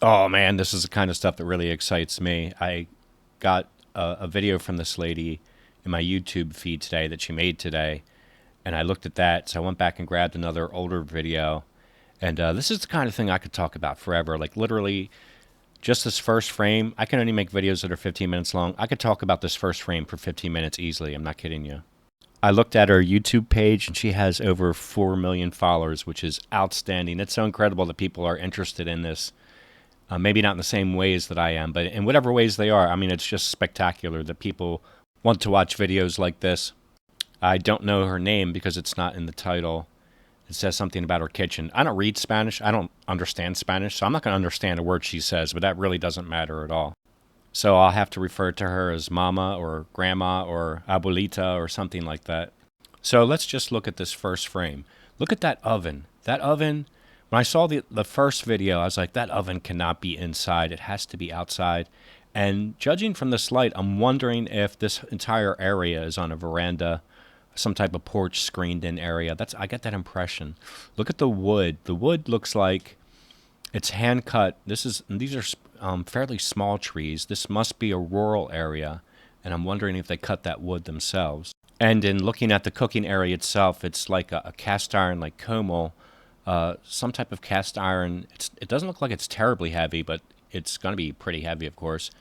Oh man, this is the kind of stuff that really excites me. I got a video from this lady in my YouTube feed today that she made today, and I looked at that. So I went back and grabbed another older video, and this is the kind of thing I could talk about forever. Like literally, just this first frame. I can only make videos that are 15 minutes long. I could talk about this first frame for 15 minutes easily. I'm not kidding you. I looked at her YouTube page, and she has over 4 million followers, which is outstanding. It's so incredible that people are interested in this. Maybe not in the same ways that I am, but in whatever ways they are. I mean, it's just spectacular that people want to watch videos like this. I don't know her name because it's not in the title. It says something about her kitchen. I don't read Spanish. I don't understand Spanish, so I'm not going to understand a word she says, but that really doesn't matter at all. So I'll have to refer to her as mama or grandma or abuelita or something like that. So let's just look at this first frame. Look at that oven. That oven, when I saw the first video, I was like, that oven cannot be inside. It has to be outside. And judging from this light, I'm wondering if this entire area is on a veranda, some type of porch screened in area. I get that impression. Look at the wood. The wood looks like it's hand cut. These are fairly small trees. This must be a rural area, and I'm wondering if they cut that wood themselves. And in looking at the cooking area itself, it's like a cast iron, like Como, some type of cast iron. It doesn't look like it's terribly heavy, but it's going to be pretty heavy, of course.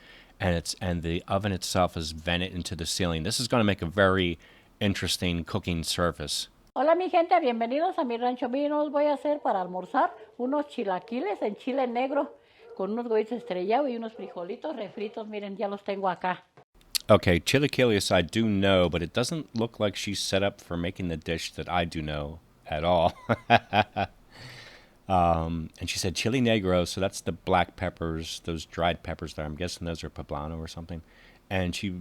And the oven itself is vented into the ceiling. This is going to make a very interesting cooking surface. Hola mi gente, bienvenidos a mi rancho. Miren, os voy a hacer para almorzar unos chilaquiles en chile negro con unos huevitos estrellados y unos frijolitos refritos. Miren, ya los tengo acá. Okay, chilaquiles I do know, but it doesn't look like she's set up for making the dish that I do know at all. And she said chili negro, so that's the black peppers, those dried peppers there. I'm guessing those are poblano or something. And she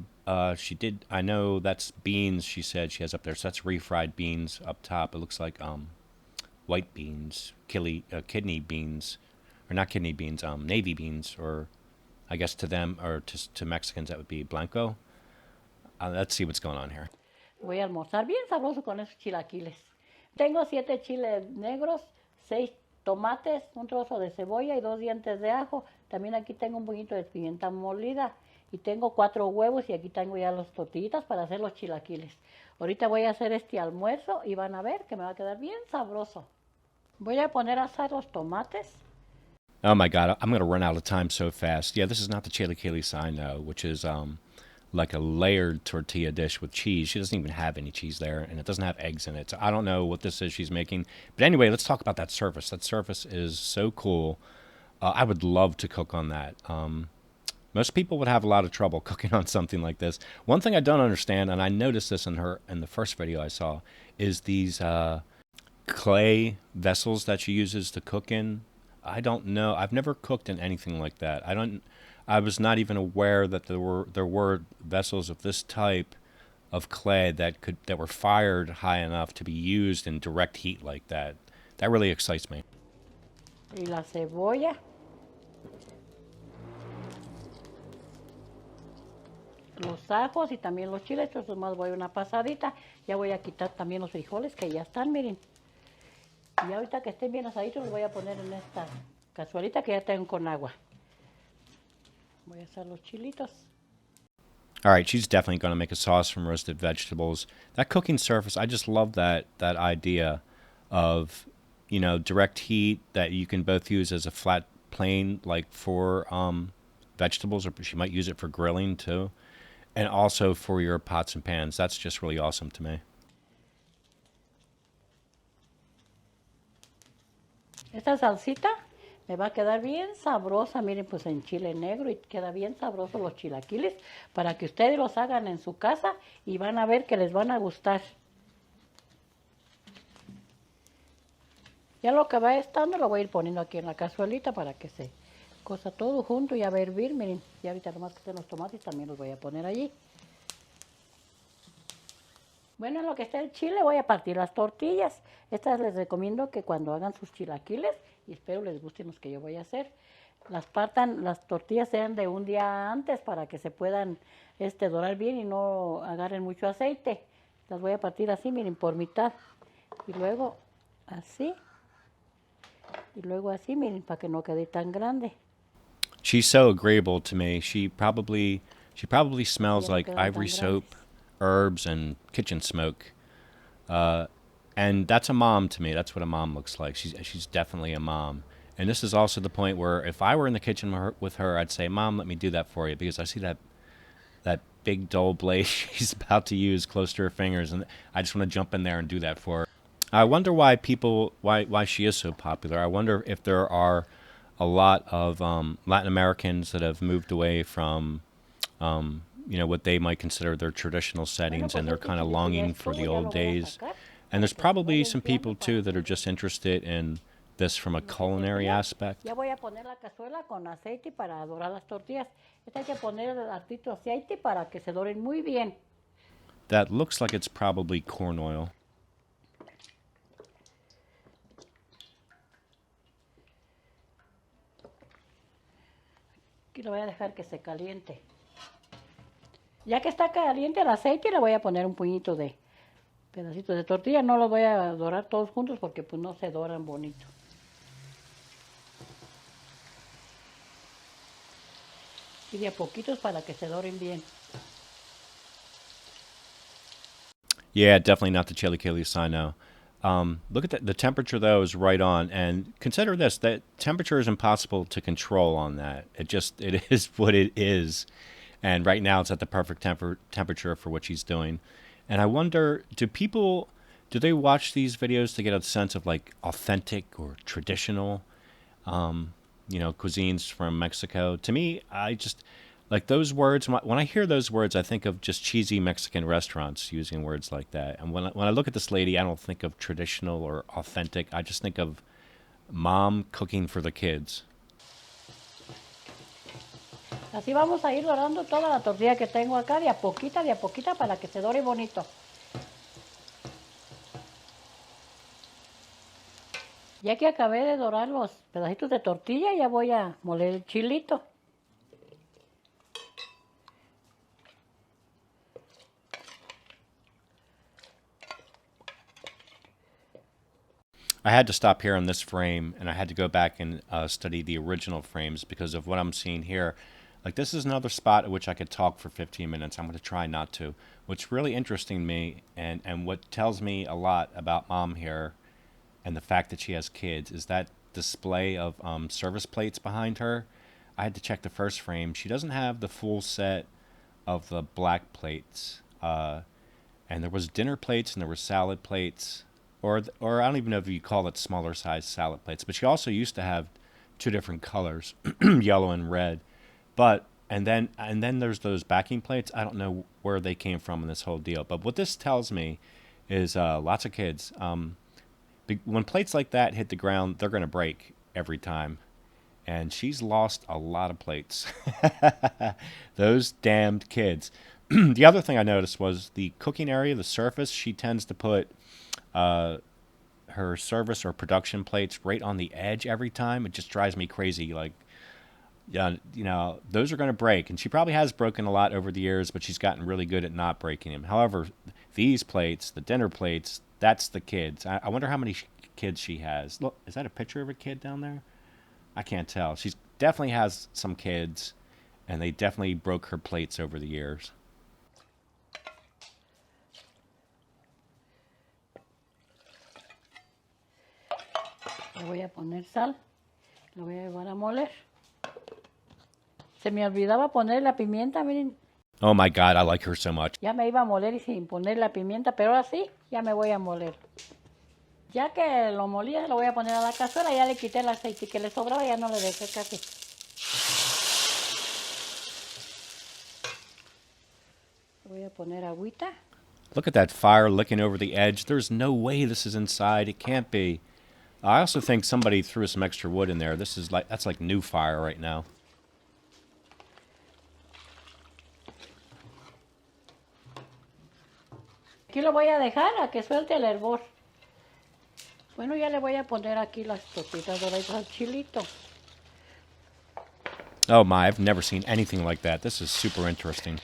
did. I know that's beans. She said she has up there, so that's refried beans up top. It looks like white beans, kidney beans, or not kidney beans, navy beans, or I guess to them or to Mexicans that would be blanco. Let's see what's going on here. Voy a almorzar bien sabroso con esos chilaquiles. Tengo 7 chiles negros, 6 tomates, un trozo de cebolla y 2 dientes de ajo. También aquí tengo un poquito de pimienta molida. Y tengo 4 huevos y aquí tengo ya las tortillitas para hacer los chilaquiles. Ahorita voy a hacer este almuerzo y van a ver que me va a quedar bien sabroso. Voy a poner a asar los tomates. Oh my God, I'm going to run out of time so fast. Yeah, this is not the chilaquiles I know, which is like a layered tortilla dish with cheese. She doesn't even have any cheese there, and it doesn't have eggs in it. So I don't know what this is she's making. But anyway, let's talk about that surface. That surface is so cool. I would love to cook on that. Most people would have a lot of trouble cooking on something like this. One thing I don't understand, and I noticed this in the first video I saw, is these clay vessels that she uses to cook in. I don't know. I've never cooked in anything like that. I was not even aware that there were vessels of this type of clay that were fired high enough to be used in direct heat like that. That really excites me. Y la cebolla. Los ajos y también los chiles, entonces más voy a una pasadita. Ya voy a quitar también los frijoles que ya están, miren. Y ahorita que estén bien asaditos los voy a poner en esta cazuelita que ya tengo con agua. Voy a hacer los chilitos. All right, she's definitely going to make a sauce from roasted vegetables. That cooking surface, I just love that idea of, direct heat that you can both use as a flat plane, like for vegetables, or she might use it for grilling too. And also for your pots and pans. That's just really awesome to me. Esta salsita me va a quedar bien sabrosa. Miren, pues en chile negro y queda bien sabroso los chilaquiles para que ustedes los hagan en su casa y van a ver que les van a gustar. Ya lo que va estando lo voy a ir poniendo aquí en la cazuelita para que se cosa todo junto y a hervir. Miren, y ahorita nomás que estén los tomates también los voy a poner allí. Bueno, en lo que está el chile voy a partir las tortillas. Estas les recomiendo que cuando hagan sus chilaquiles, y espero les gusten los que yo voy a hacer, las tortillas sean de un día antes para que se puedan dorar bien y no agarren mucho aceite. Las voy a partir así, miren, por mitad. Y luego así. Y luego así, miren, para que no quede tan grande. She's so agreeable to me. She probably Y smells ya no like quedan ivory tan grandes. soap, herbs, and kitchen smoke. And that's a mom to me. That's what a mom looks like. She's definitely a mom. And this is also the point where if I were in the kitchen with her, I'd say, "Mom, let me do that for you," because I see that big dull blade she's about to use close to her fingers, and I just want to jump in there and do that for her. I wonder why she is so popular. I wonder if there are a lot of Latin Americans that have moved away from what they might consider their traditional Bueno, settings, pues and they're este kind of chilito ya longing for estuvo, the ya old lo voy a days. sacar And para there's que se probably vaya some enfriando people para too that are hacer just interested in this from a lo que culinary sería. aspect. Ya voy a poner la cazuela con aceite para dorar las tortillas. Esta hay que poner el ratito aceite para que se doren muy bien. That looks like it's probably corn oil. Aquí lo voy a dejar que se caliente. Ya que está caliente el aceite, le voy a poner un puñito de pedacitos de tortilla. No los voy a dorar todos juntos porque pues no se doran bonito. Y de a poquitos para que se doren bien. Yeah, definitely not the chili I know. Look at the temperature though is right on, and consider this: that temperature is impossible to control on that. It is what it is, and right now it's at the perfect temperature for what she's doing. And I wonder, do they watch these videos to get a sense of like authentic or traditional cuisines from Mexico? To me, I just like those words. When I hear those words, I think of just cheesy Mexican restaurants using words like that. And when I look at this lady, I don't think of traditional or authentic. I just think of mom cooking for the kids. Así vamos a ir dorando toda la tortilla que tengo acá, de a poquita, para que se dore bonito. Ya que acabé de dorar los pedacitos de tortilla, ya voy a moler el chilito. I had to stop here on this frame, and I had to go back and study the original frames because of what I'm seeing here. Like, this is another spot at which I could talk for 15 minutes. I'm going to try not to. What's really interesting to me, and what tells me a lot about mom here, and the fact that she has kids, is that display of service plates behind her. I had to check the first frame. She doesn't have the full set of the black plates. And there was dinner plates and there were salad plates, or I don't even know if you call it smaller size salad plates. But she also used to have two different colors, yellow and red. But and then there's those backing plates. I don't know where they came from in this whole deal. But what this tells me is lots of kids. When plates like that hit the ground, they're going to break every time. And she's lost a lot of plates. Those damned kids. The other thing I noticed was the cooking area, the surface. She tends to put her service or production plates right on the edge every time. It just drives me crazy. Like, yeah, those are going to break. And she probably has broken a lot over the years, but she's gotten really good at not breaking them. However, these plates, the dinner plates, that's the kids. I wonder how many kids she has. Look, is that a picture of a kid down there? I can't tell. She definitely has some kids, and they definitely broke her plates over the years. Le voy a poner sal, lo voy a llevar a moler. Se me olvidaba poner la pimienta, miren. Oh my God, I like her so much. Ya me iba a moler y sin poner la pimienta, pero ahora sí, ya me voy a moler. Ya que lo molí, lo voy a poner a la cazuela, ya le quité el aceite que le sobraba, ya no le dejé casi. Voy a poner agüita. Look at that fire licking over the edge. There's no way this is inside. It can't be. I also think somebody threw some extra wood in there. That's like new fire right now. Aquí lo voy a dejar a que suelte el hervor. Bueno, ya le voy a poner aquí las tortitas doraditas al chilito. Oh my, I've never seen anything like that. This is super interesting.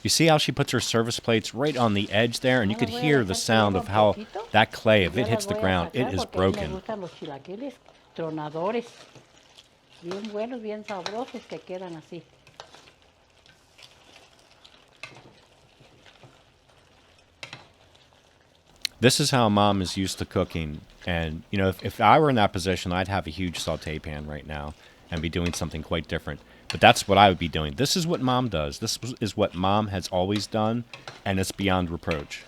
You see how she puts her service plates right on the edge there? And you could hear the sound of how that clay, if it hits the ground, it is broken. Me gustan los chilaquiles tronadores. bien buenos, bien sabrosos que quedan así. This is how Mom is used to cooking. And, you know, if I were in that position, I'd have a huge saute pan right now and be doing something quite different. But that's what I would be doing. This is what Mom does. This is what Mom has always done, and it's beyond reproach.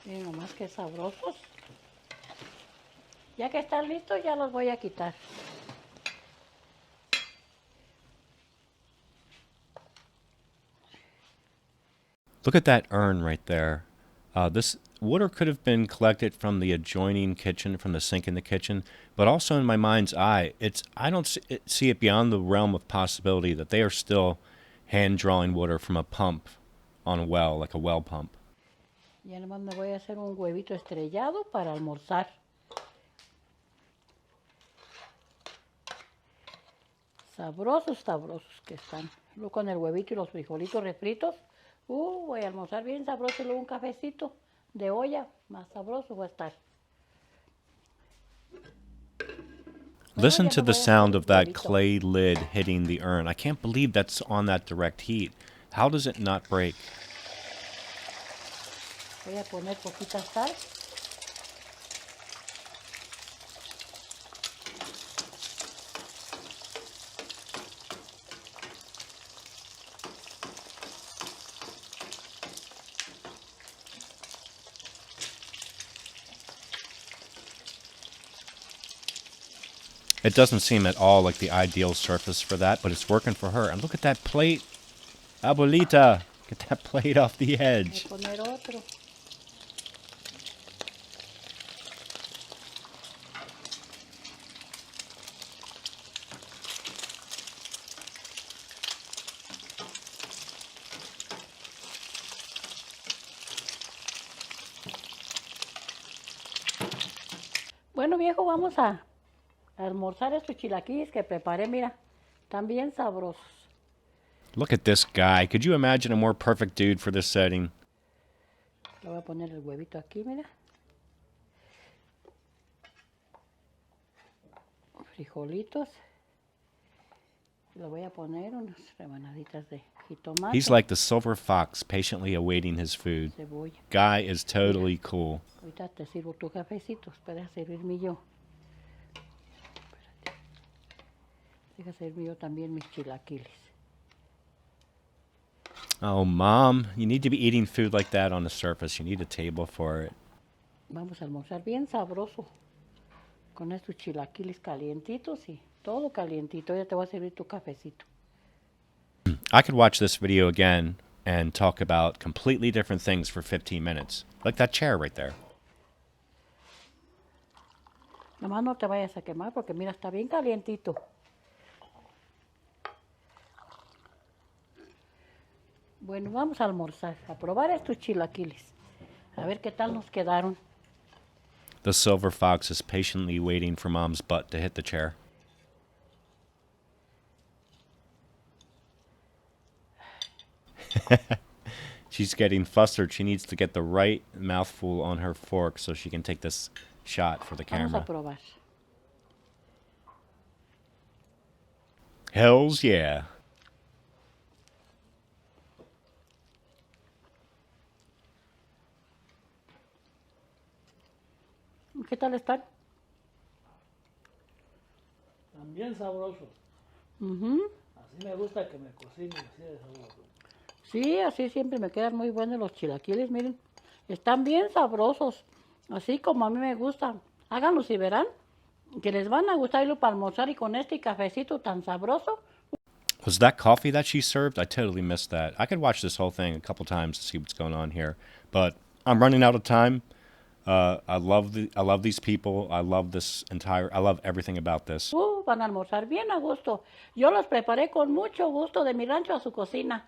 Miren nomás que sabrosos. Ya que están listos, ya los voy a quitar. Look at that urn right there. This water could have been collected from the adjoining kitchen, from the sink in the kitchen, but also in my mind's eye, I don't see it beyond the realm of possibility that they are still hand drawing water from a pump on a well, like a well pump. Ya nomás me voy a hacer un huevito estrellado para almorzar. Sabrosos, sabrosos que están. Luego con el huevito y los frijolitos refritos. Voy a almorzar bien sabroso y luego un cafecito de olla. Más sabroso va a estar. Listen to the sound of that clay lid hitting the urn. I can't believe that's on that direct heat. How does it not break? Voy a poner poquita sal. It doesn't seem at all like the ideal surface for that, but it's working for her. And look at that plate. Abuelita, get that plate off the edge. Voy a poner otro. Bueno, viejo, vamos a almorzar estos chilaquiles que preparé, mira, están bien sabrosos. Look at this guy. Could you imagine a more perfect dude for this setting? Le voy a poner el huevito aquí, mira. Frijolitos. Le voy a poner unas rebanaditas de jitomate. He's like the silver fox patiently awaiting his food. Cebolla. Guy is totally cool. Ahorita te sirvo tu cafecito, espera servirme yo. Espérate. Deja servirme yo también mis chilaquiles. Oh, Mom, you need to be eating food like that on the surface. You need a table for it. Vamos a almorzar bien sabroso con estos chilaquiles calientitos y todo calientito. Ya te voy a servir tu cafecito. I could watch this video again and talk about completely different things for 15 minutes. Like that chair right there. Nomás no te vayas a quemar porque mira, está bien calientito. Bueno, vamos a almorzar, a probar estos chilaquiles. A ver qué tal nos quedaron. The silver fox is patiently waiting for Mom's butt to hit the chair. She's getting flustered. She needs to get the right mouthful on her fork so she can take this shot for the Vamos a camera. probar. Hells yeah. ¿Qué tal están? También sabrosos. Ujú. Así me gusta que me cocinen, así de sabrosos. Sí, así siempre me quedan muy buenos los chilaquiles, miren. Están bien sabrosos, así como a mí me gustan. Háganlos y verán que les van a gustar irlo para almorzar y con este cafecito tan sabroso. Was that coffee that she served? I totally missed that. I could watch this whole thing a couple times to see what's going on here, but I'm running out of time. I love these people. I love everything about this. Van a almorzar bien a gusto. Yo los preparé con mucho gusto de mi rancho a su cocina.